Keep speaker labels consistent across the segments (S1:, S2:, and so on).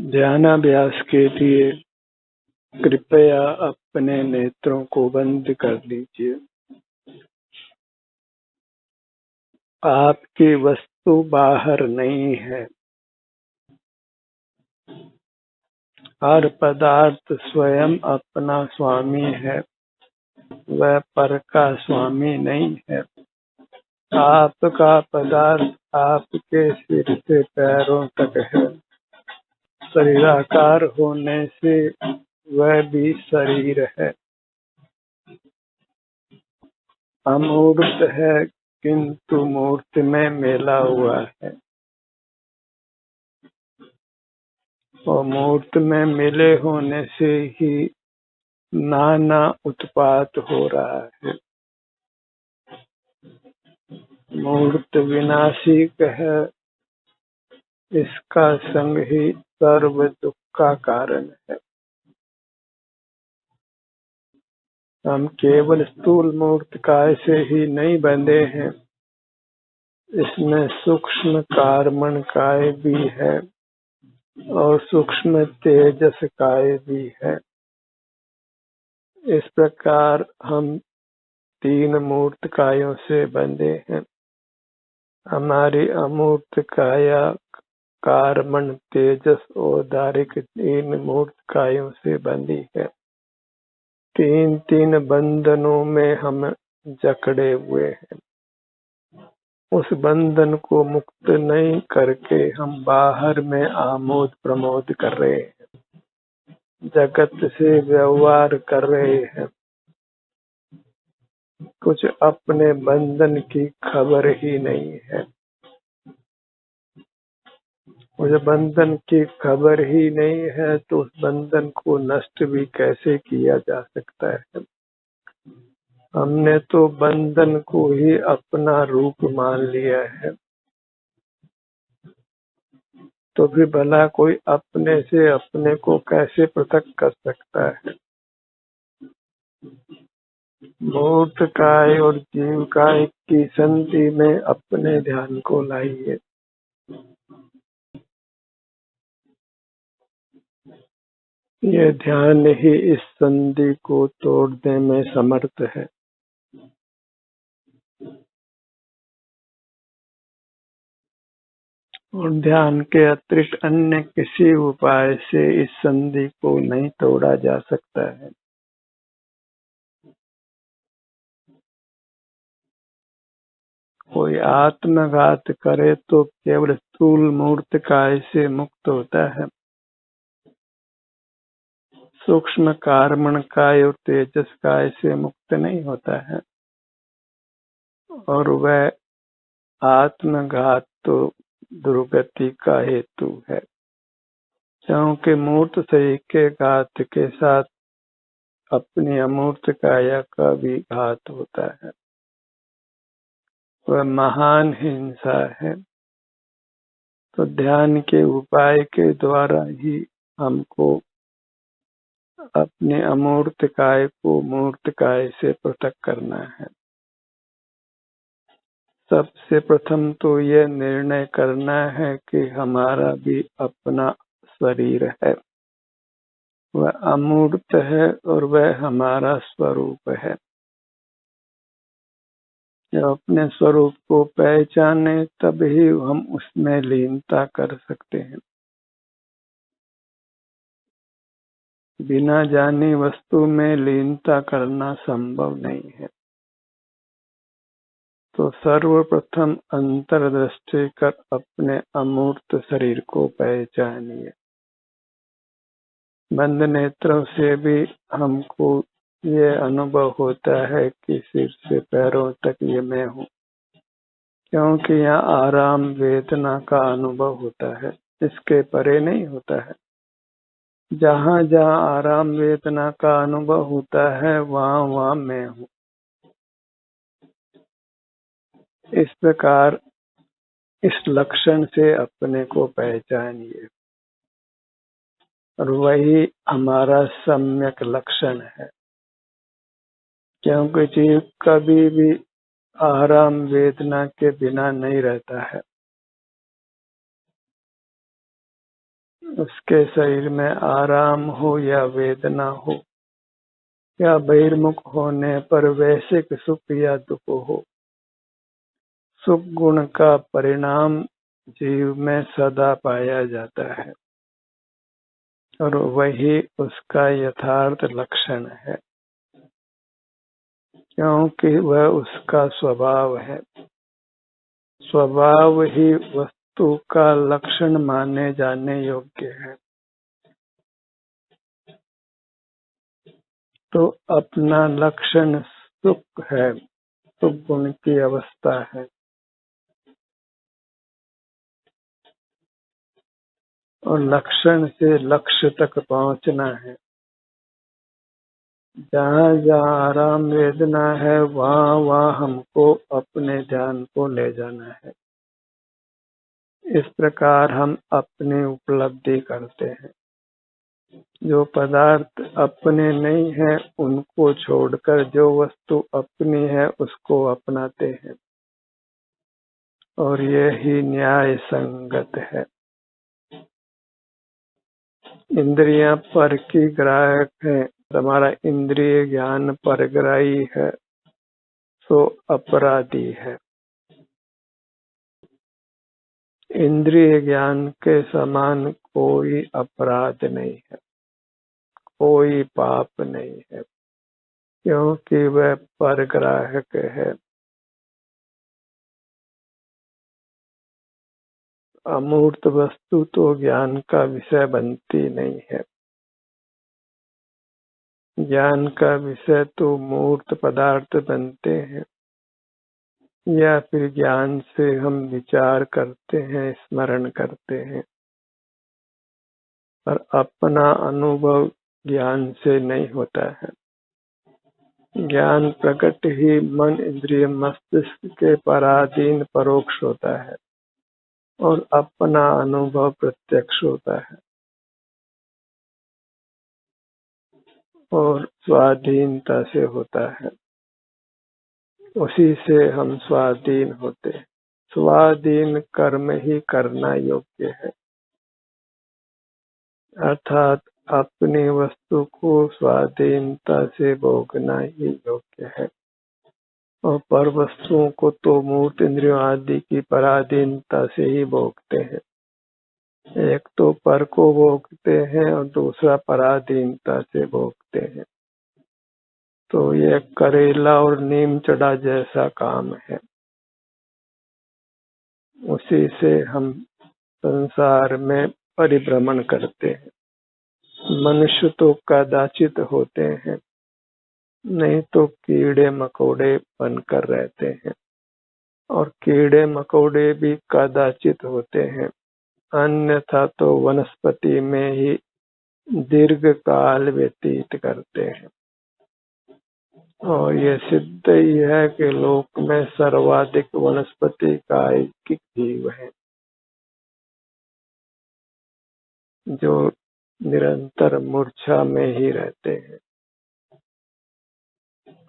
S1: ध्यानाभ्यास के लिए कृपया अपने नेत्रों को बंद कर लीजिए। आपकी वस्तु बाहर नहीं है। हर पदार्थ स्वयं अपना स्वामी है, वह पर का स्वामी नहीं है। आपका पदार्थ आपके सिर से पैरों तक है। शरीराकार होने से वह भी शरीर है। अमूर्त है किंतु मूर्त में मिला हुआ है, और मूर्त में मिले होने से ही नाना उत्पात हो रहा है। मूर्त विनाशी है, इसका संग ही सर्व दुख का कारण है। हम केवल स्थूल मूर्त काय से ही नहीं बंधे हैं, इसमें सूक्ष्म कारमण काय भी है और सूक्ष्म तेजस काय भी है। इस प्रकार हम 3 मूर्त कायों से बंधे हैं। हमारी अमूर्त काया कारमण तेजस और दारिक 3 मूर्त कायों से बंधी है। 3 बंधनों में हम जकड़े हुए हैं। उस बंधन को मुक्त नहीं करके हम बाहर में आमोद प्रमोद कर रहे हैं, जगत से व्यवहार कर रहे हैं। कुछ अपने बंधन की खबर ही नहीं है। मुझे बंधन की खबर ही नहीं है तो उस बंधन को नष्ट भी कैसे किया जा सकता है। हमने तो बंधन को ही अपना रूप मान लिया है, तो भी भला कोई अपने से अपने को कैसे पृथक कर सकता है। मूर्त काय और जीव काय की संधि में अपने ध्यान को लाइए। यह ध्यान ही इस संधि को तोड़ने में समर्थ है। और ध्यान के अतिरिक्त अन्य किसी उपाय से इस संधि को नहीं तोड़ा जा सकता है। कोई आत्मघात करे तो केवल स्थूल मूर्त काय से मुक्त होता है। सूक्ष्म कारमण काय और तेजस काय से मुक्त नहीं होता है। और वह आत्मघात तो दुर्गति का हेतु है, क्योंकि मूर्त शरीर के घात के साथ अपनी अमूर्त काया का भी घात होता है। वह महान हिंसा है। तो ध्यान के उपाय के द्वारा ही हमको अपने अमूर्त काय को मूर्त काय से पृथक करना है। सबसे प्रथम तो यह निर्णय करना है कि हमारा भी अपना शरीर है, वह अमूर्त है और वह हमारा स्वरूप है। जब अपने स्वरूप को पहचाने तब ही हम उसमें लीनता कर सकते हैं। बिना जानी वस्तु में लीनता करना संभव नहीं है। तो सर्वप्रथम अंतर्दृष्टि कर अपने अमूर्त शरीर को पहचानिए। बंद नेत्रों से भी हमको ये अनुभव होता है कि सिर से पैरों तक ये मैं हूँ, क्योंकि यहाँ आराम वेदना का अनुभव होता है, इसके परे नहीं होता है। जहाँ जहाँ आराम वेदना का अनुभव होता है वहाँ वहाँ मैं हूँ। इस प्रकार इस लक्षण से अपने को पहचानिए, और वही हमारा सम्यक लक्षण है। क्योंकि जीव कभी भी आराम वेदना के बिना नहीं रहता है। उसके शरीर में आराम हो या वेदना हो, या बहिर्मुख होने पर वैश्विक सुख या दुख हो, सुख गुण का परिणाम जीव में सदा पाया जाता है और वही उसका यथार्थ लक्षण है, क्योंकि वह उसका स्वभाव है। स्वभाव ही वस्तु का लक्षण माने जाने योग्य है। तो अपना लक्षण सुख है, सुख गुण की अवस्था है, और लक्षण से लक्ष्य तक पहुंचना है। जहाँ जहाँ आराम वेदना है, वहाँ वहाँ हमको अपने ध्यान को ले जाना है। इस प्रकार हम अपनी उपलब्धि करते हैं। जो पदार्थ अपने नहीं है उनको छोड़कर जो वस्तु अपनी है उसको अपनाते हैं, और यही न्याय संगत है। इंद्रियां पर की ग्राहक है, हमारा इंद्रिय ज्ञान परग्राही है, सो अपराधी है। इंद्रिय ज्ञान के समान कोई अपराध नहीं है, कोई पाप नहीं है, क्योंकि वह परग्राहक है। अमूर्त वस्तु तो ज्ञान का विषय बनती नहीं है। ज्ञान का विषय तो मूर्त पदार्थ बनते हैं, या फिर ज्ञान से हम विचार करते हैं, स्मरण करते हैं, पर अपना अनुभव ज्ञान से नहीं होता है। ज्ञान प्रकट ही मन इंद्रिय मस्तिष्क के पराधीन परोक्ष होता है, और अपना अनुभव प्रत्यक्ष होता है, और स्वाधीनता से होता है। उसी से हम स्वाधीन होते हैं। स्वाधीन कर्म ही करना योग्य है, अर्थात अपनी वस्तु को स्वाधीनता से भोगना ही योग्य है, और पर वस्तुओं को तो मूर्त इंद्रियों आदि की पराधीनता से ही भोगते हैं। एक तो पर को भोगते हैं और दूसरा पराधीनता से भोगते हैं। तो ये करेला और नीम चढ़ा जैसा काम है। उसी से हम संसार में परिभ्रमण करते हैं। मनुष्य तो कदाचित होते हैं, नहीं तो कीड़े मकोड़े बनकर रहते हैं, और कीड़े मकोड़े भी कदाचित होते हैं, अन्यथा तो वनस्पति में ही दीर्घ काल व्यतीत करते हैं। और ये सिद्ध ही है कि लोक में सर्वाधिक वनस्पति कायिक जीव है, जो निरंतर मूर्छा में ही रहते हैं,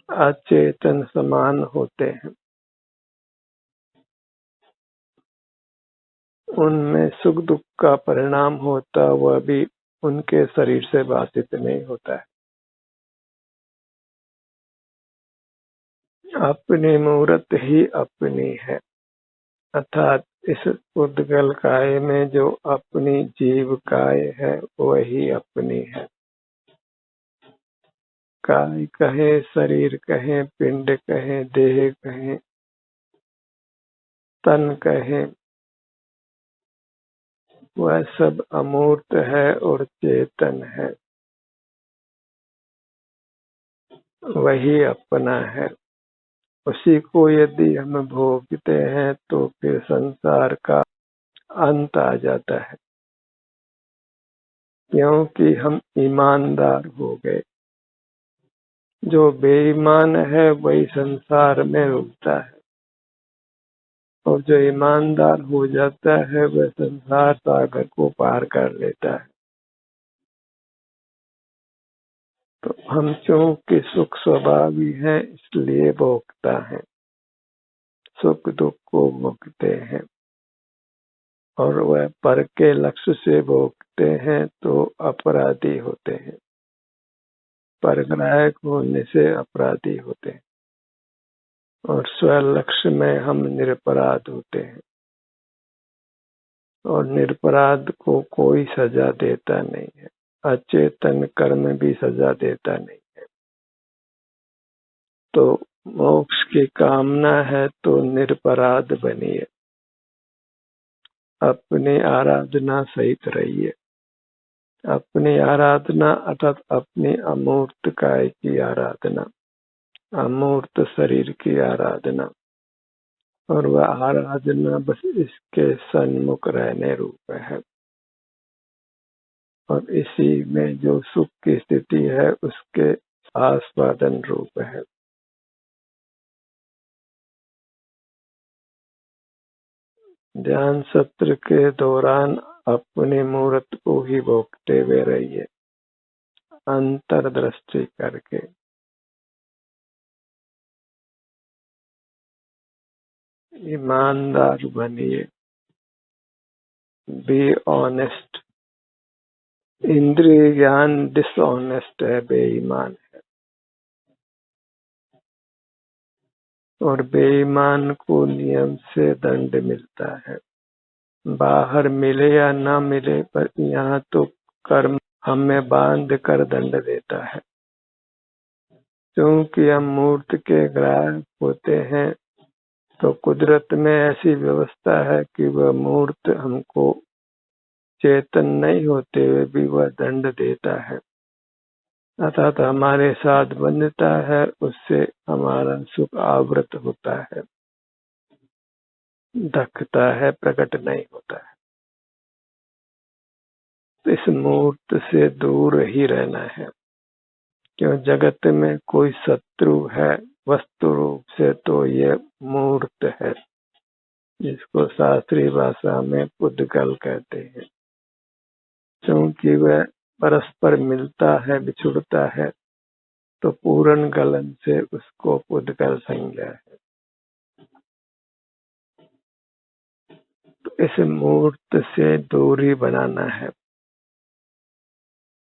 S1: अचेतन समान होते हैं। उनमें सुख दुख का परिणाम होता वह भी उनके शरीर से बाधित नहीं होता है। अपनी मूर्त ही अपनी है, अर्थात इस उद्गल काय में जो अपनी जीव काय है वही अपनी है। काय कहे, शरीर कहे, पिंड कहे, देह कहे, तन कहे, वह सब अमूर्त है और चेतन है, वही अपना है। उसी को यदि हम भोगते हैं तो फिर संसार का अंत आ जाता है, क्योंकि हम ईमानदार हो गए। जो बेईमान है वही संसार में रुकता है, और जो ईमानदार हो जाता है वह संसार सागर को पार कर लेता है। तो हम चूंकि सुख स्वभावी हैं इसलिए भोगता है, सुख दुख को भोगते हैं। और वह पर के लक्ष्य से भोगते हैं तो अपराधी होते हैं, परग्राहक होने से अपराधी होते हैं, और स्वलक्ष्य में हम निरपराध होते हैं, और निरपराध को कोई सजा देता नहीं है, अचेतन कर्म भी सजा देता नहीं है। तो मोक्ष की कामना है तो निरपराध बनिए, अपनी आराधना सहित रहिए। अपनी आराधना अर्थात अपनी अमूर्त काय की आराधना, अमूर्त शरीर की आराधना, और वह आराधना बस इसके सन्मुख रहने रूप है, और इसी में जो सुख की स्थिति है उसके आस्वादन रूप है। ध्यान सत्र के दौरान अपनी मूर्त को ही भोगते हुए रहिए, अंतर्दृष्टि करके। ईमानदार बनिए, बी ऑनेस्ट। इंद्रिय ज्ञान डिसऑनेस्ट है, बेईमान है, और बेईमान को नियम से दंड मिलता है। बाहर मिले या ना मिले, पर यहाँ तो कर्म हमें बांध कर दंड देता है। क्योंकि हम मूर्त के ग्राहक होते हैं, तो कुदरत में ऐसी व्यवस्था है कि वह मूर्त हमको चेतन नहीं होते हुए भी वह दंड देता है, अर्थात हमारे साथ बंधता है, उससे हमारा सुख आवृत होता है, ढकता है, प्रकट नहीं होता है। तो इस मूर्त से दूर ही रहना है, क्यों जगत में कोई शत्रु है वस्तु रूप से तो ये मूर्त है, जिसको शास्त्रीय भाषा में पुद्गल कहते हैं। क्योंकि वह परस्पर मिलता है, बिछुड़ता है, तो पूर्ण गलन से उसको पुद्गल संज्ञा है। तो इस मूर्त से दूरी बनाना है,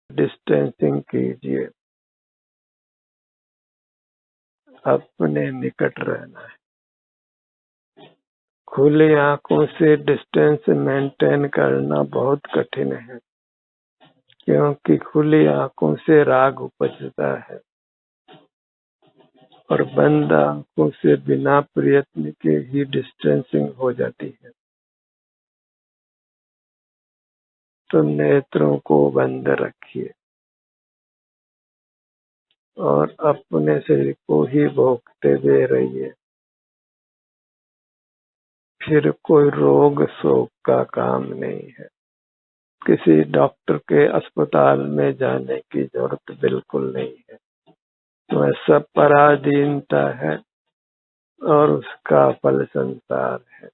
S1: डिस्टेंसिंग कीजिए, अपने निकट रहना है। खुली आंखों से डिस्टेंस मेंटेन करना बहुत कठिन है, क्योंकि खुली आंखों से राग उपजता है, और बंद आंखों से बिना प्रयत्न के ही डिस्टेंसिंग हो जाती है। तो नेत्रों को बंद रखिए और अपने शरीर को ही भोगते हुए रहिए। फिर कोई रोग शोक का काम नहीं है, किसी डॉक्टर के अस्पताल में जाने की जरूरत बिल्कुल नहीं है। तो सब पराधीनता है और उसका फल संसार है।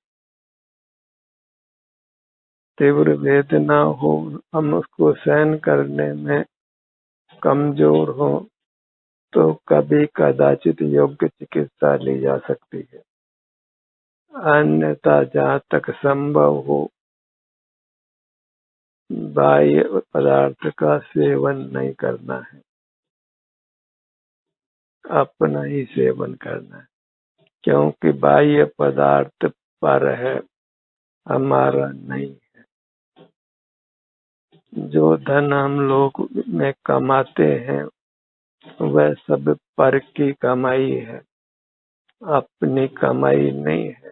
S1: तीव्र वेदना हो, हम उसको सहन करने में कमजोर हो, तो कभी कदाचित योग्य चिकित्सा ली जा सकती है, अन्यथा जहाँ तक संभव हो बाह्य पदार्थ का सेवन नहीं करना है, अपना ही सेवन करना है। क्योंकि बाह्य पदार्थ पर है, हमारा नहीं है। जो धन हम लोग में कमाते हैं वह सब पर की कमाई है, अपनी कमाई नहीं है,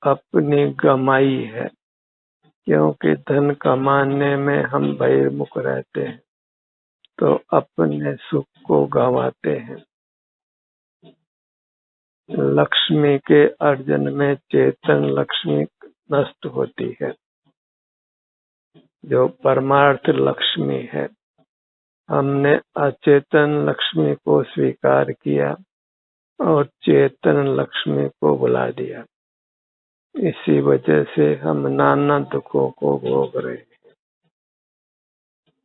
S1: अपनी कमाई है। क्योंकि धन कमाने में हम बहिर्मुख रहते हैं, तो अपने सुख को गंवाते हैं। लक्ष्मी के अर्जन में चेतन लक्ष्मी नष्ट होती है, जो परमार्थ लक्ष्मी है। हमने अचेतन लक्ष्मी को स्वीकार किया और चेतन लक्ष्मी को बुला दिया, इसी वजह से हम नाना दुखों को भोग रहे हैं।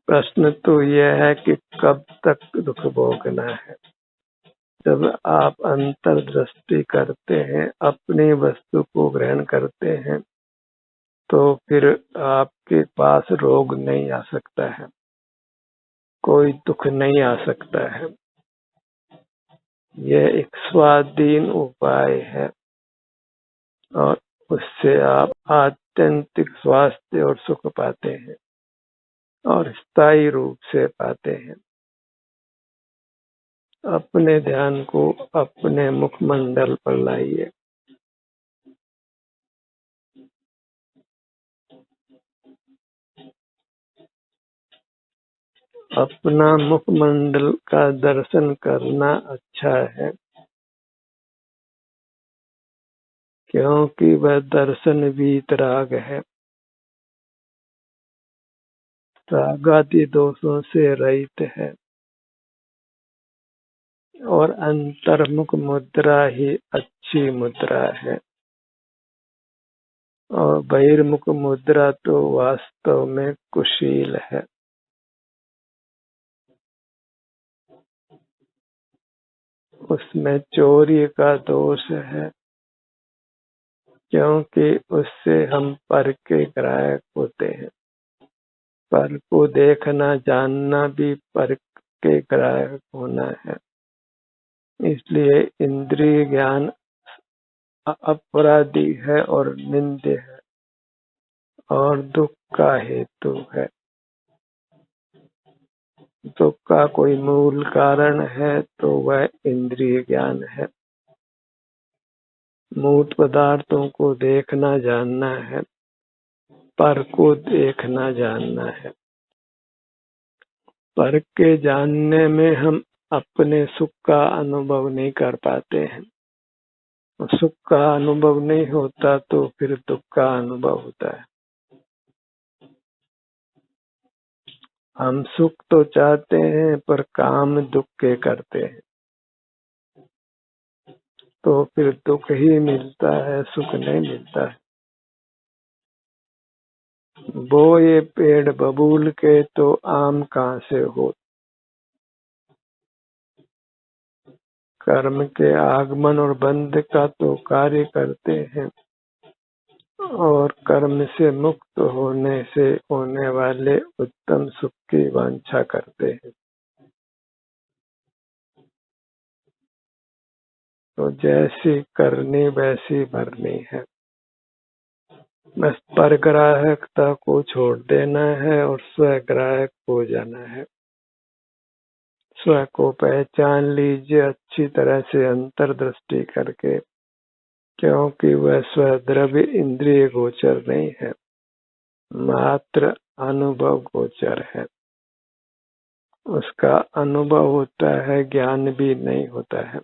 S1: प्रश्न तो यह है कि कब तक दुख भोगना है। जब आप अंतर्दृष्टि करते हैं, अपनी वस्तु को ग्रहण करते हैं, तो फिर आपके पास रोग नहीं आ सकता है, कोई दुख नहीं आ सकता है। यह एक स्वाधीन उपाय है और उससे आप आत्यंतिक स्वास्थ्य और सुख पाते हैं और स्थायी रूप से पाते हैं। अपने ध्यान को अपने मुखमंडल पर लाइए। अपना मुखमंडल का दर्शन करना अच्छा है, क्योंकि वह दर्शन वीतराग है, रागादि दोषों से रहित है और अंतर्मुख मुद्रा ही अच्छी मुद्रा है और बहिर्मुख मुद्रा तो वास्तव में कुशील है। उसमें चोरी का दोष है, क्योंकि उससे हम पर के ग्राहक होते हैं। पर को देखना जानना भी पर के ग्राहक होना है। इसलिए इंद्रिय ज्ञान अपराधी है और निंद्य है और दुख का हेतु है। दुख का कोई मूल कारण है तो वह इंद्रिय ज्ञान है। मूर्त पदार्थों को देखना जानना है, पर को देखना जानना है। पर के जानने में हम अपने सुख का अनुभव नहीं कर पाते हैं। सुख का अनुभव नहीं होता तो फिर दुख का अनुभव होता है। हम सुख तो चाहते हैं पर काम दुख के करते हैं, तो फिर दुख ही मिलता है, सुख नहीं मिलता है। बोए पेड़ बबूल के तो आम कहाँ से हो। कर्म के आगमन और बंध का तो कार्य करते हैं और कर्म से मुक्त होने से होने वाले उत्तम सुख की वांछा करते हैं। तो जैसी करनी वैसी भरनी है। बस परग्राहकता को छोड़ देना है और स्वग्राहक हो जाना है। स्व को पहचान लीजिए अच्छी तरह से अंतर्दृष्टि करके, क्योंकि वह स्वद्रव्य इंद्रिय गोचर नहीं है, मात्र अनुभव गोचर है। उसका अनुभव होता है, ज्ञान भी नहीं होता है।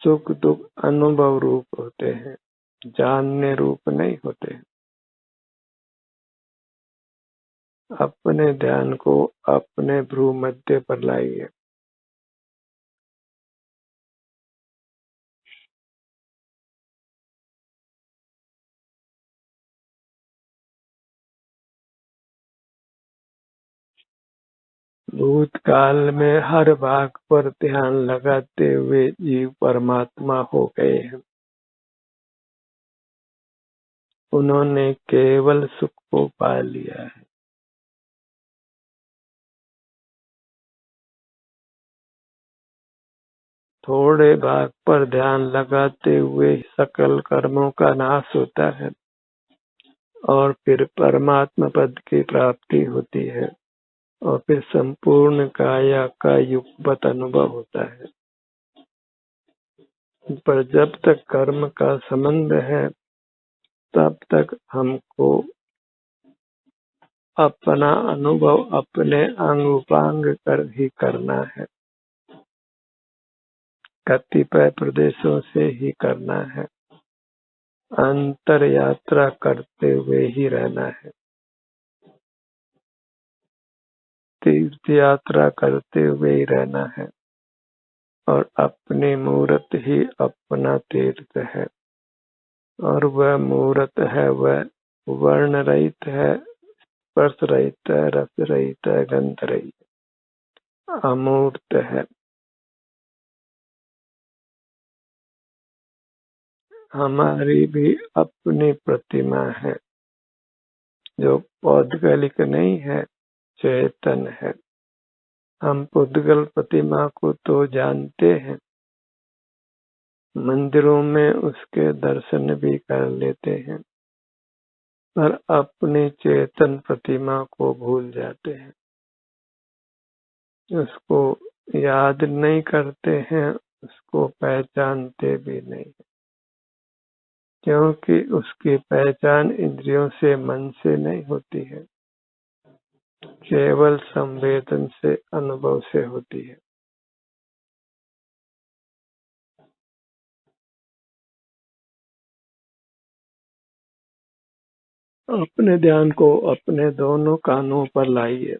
S1: सुख दुख अनुभव रूप होते हैं, जानने रूप नहीं होते। अपने ध्यान को अपने भ्रू मध्य पर लाइए। भूतकाल में हर भाग पर ध्यान लगाते हुए जीव परमात्मा हो गए हैं। उन्होंने केवल सुख को पा लिया है। थोड़े भाग पर ध्यान लगाते हुए सकल कर्मों का नाश होता है और फिर परमात्मा पद की प्राप्ति होती है और फिर संपूर्ण काया का युगपत अनुभव होता है। पर जब तक कर्म का संबंध है तब तक हमको अपना अनुभव अपने अंग उपांग कर ही करना है, कतिपय प्रदेशों से ही करना है, अंतर यात्रा करते हुए ही रहना है, तीर्थ यात्रा करते हुए ही रहना है और अपनी मूर्त ही अपना तीर्थ है और वह मूर्त है, वह वर्ण रहित है, स्पर्श रहित है, रस रहित है, गंध रहित है, अमूर्त है। हमारी भी अपनी प्रतिमा है जो पौद्गलिक नहीं है, चेतन है। हम पुद्गल प्रतिमा को तो जानते हैं, मंदिरों में उसके दर्शन भी कर लेते हैं, पर अपनी चेतन प्रतिमा को भूल जाते हैं, उसको याद नहीं करते हैं, उसको पहचानते भी नहीं, क्योंकि उसकी पहचान इंद्रियों से, मन से नहीं होती है, केवल संवेदन से, अनुभव से होती है। अपने ध्यान को अपने दोनों कानों पर लाइए।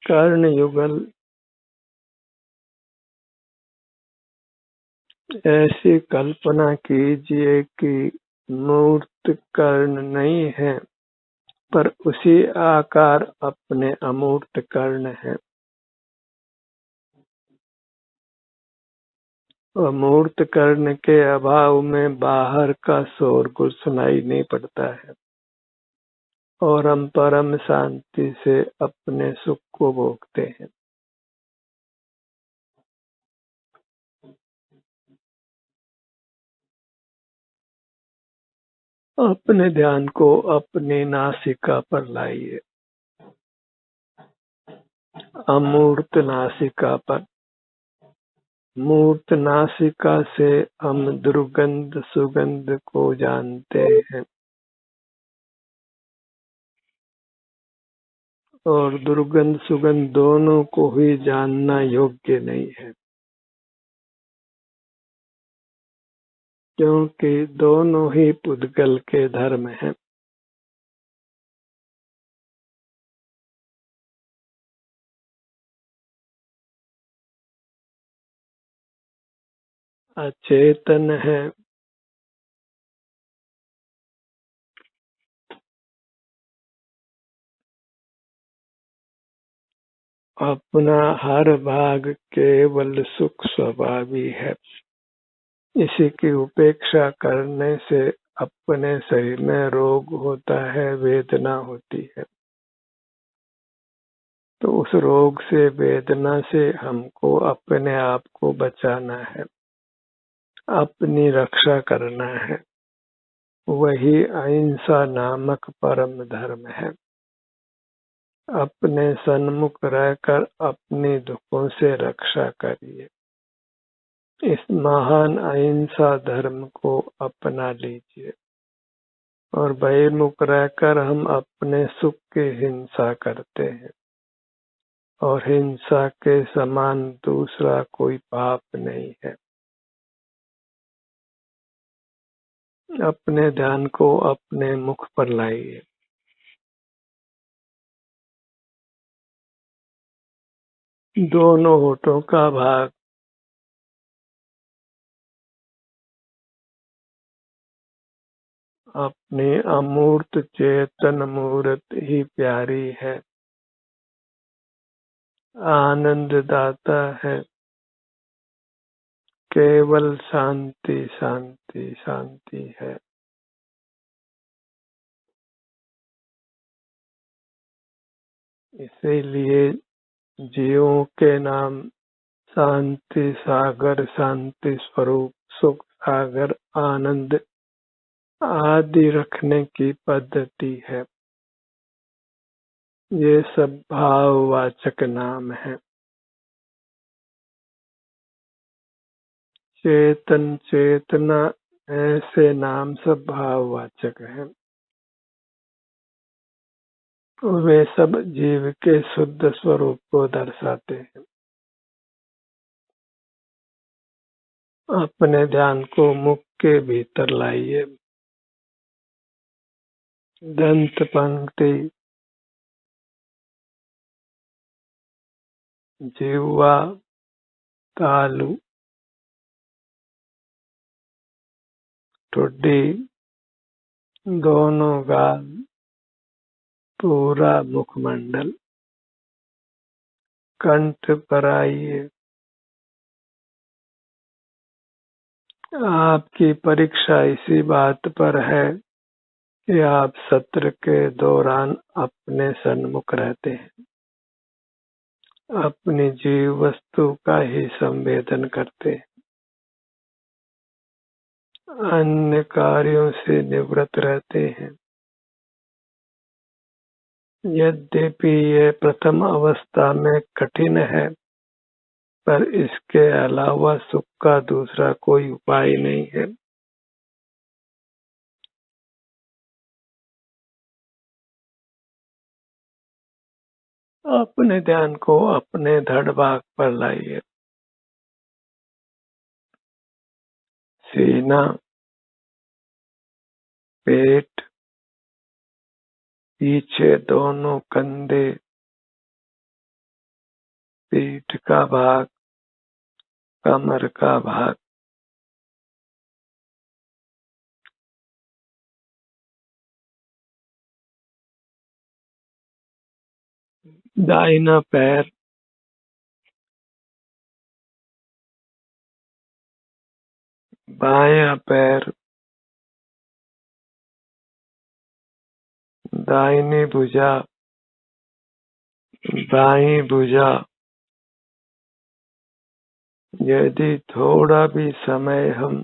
S1: कर्ण युगल ऐसी कल्पना कीजिए कि मूर्त कर्ण नहीं है, पर उसी आकार अपने अमूर्त कर्ण है। अमूर्त कर्ण के अभाव में बाहर का शोरगुल सुनाई नहीं पड़ता है और हम परम शांति से अपने सुख को भोगते हैं। अपने ध्यान को अपनी नासिका पर लाइए, अमूर्त नासिका पर। मूर्त नासिका से हम दुर्गंध सुगंध को जानते हैं और दुर्गंध सुगंध दोनों को ही जानना योग्य नहीं है, क्योंकि दोनों ही पुद्गल के धर्म हैं। अचेतन है, अपना हर भाग केवल सुख स्वभावी है। इसी की उपेक्षा करने से अपने शरीर में रोग होता है, वेदना होती है। तो उस रोग से, वेदना से हमको अपने आप को बचाना है, अपनी रक्षा करना है। वही अहिंसा नामक परम धर्म है। अपने सन्मुख रहकर अपने दुखों से रक्षा करिए। इस महान अहिंसा धर्म को अपना लीजिए और बहिर्मुख रहकर हम अपने सुख की हिंसा करते हैं और हिंसा के समान दूसरा कोई पाप नहीं है। अपने ध्यान को अपने मुख पर लाइए, दोनों होठों का भाग अपनी अमूर्त चेतन मूर्त ही प्यारी है, आनंद दाता है, केवल शांति शांति शांति है। इसीलिए जीवों के नाम शांति सागर, शांति स्वरूप, सुख सागर, आनंद आदि रखने की पद्धति है। ये सब भाववाचक नाम है। चेतन, चेतना ऐसे नाम सब भाववाचक हैं। वे सब जीव के शुद्ध स्वरूप को दर्शाते हैं। अपने ध्यान को मुख के भीतर लाइए, दंत पंक्ति, जिह्वा, तालु, ठुड्डी, दोनों गाल, पूरा मुखमंडल, कंठ पर आइए। आपकी परीक्षा इसी बात पर है कि आप सत्र के दौरान अपने सन्मुख रहते हैं, अपनी जीव वस्तु का ही संवेदन करते हैं, अन्य कार्यों से निवृत्त रहते हैं। यद्यपि यह प्रथम अवस्था में कठिन है, पर इसके अलावा सुख का दूसरा कोई उपाय नहीं है। अपने ध्यान को अपने धड़ भाग पर लाइए। सीना, पेट, पीछे दोनों कंधे, पीठ का भाग, कमर का भाग, दाहिना पैर, बायां पैर, दाहिनी भुजा, बाईं भुजा। यदि थोड़ा भी समय हम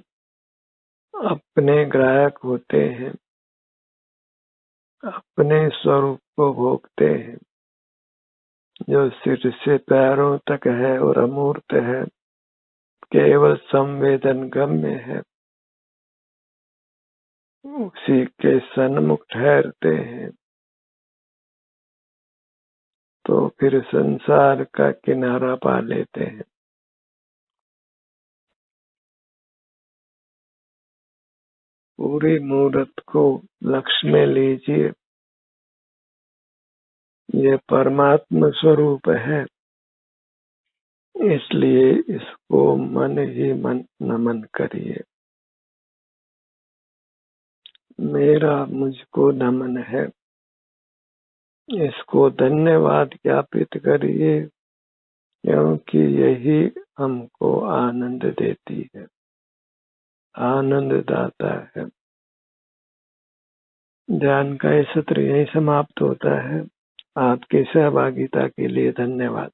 S1: अपने ग्राहक होते हैं, अपने स्वरूप को भोगते हैं, जो सिर से पैरों तक है और अमूर्त है, केवल संवेदन गम्य है, उसी के सन्मुख ठहरते हैं, तो फिर संसार का किनारा पा लेते हैं। पूरी मूर्त को लक्ष्य में लीजिए। ये परमात्मा स्वरूप है, इसलिए इसको मन ही मन नमन करिए। मेरा मुझको नमन है, इसको धन्यवाद ज्ञापित करिए, क्योंकि यही हमको आनंद देती है, आनंद दाता है। ध्यान का ये सत्र यही समाप्त होता है। आपकी सहभागिता के लिए धन्यवाद।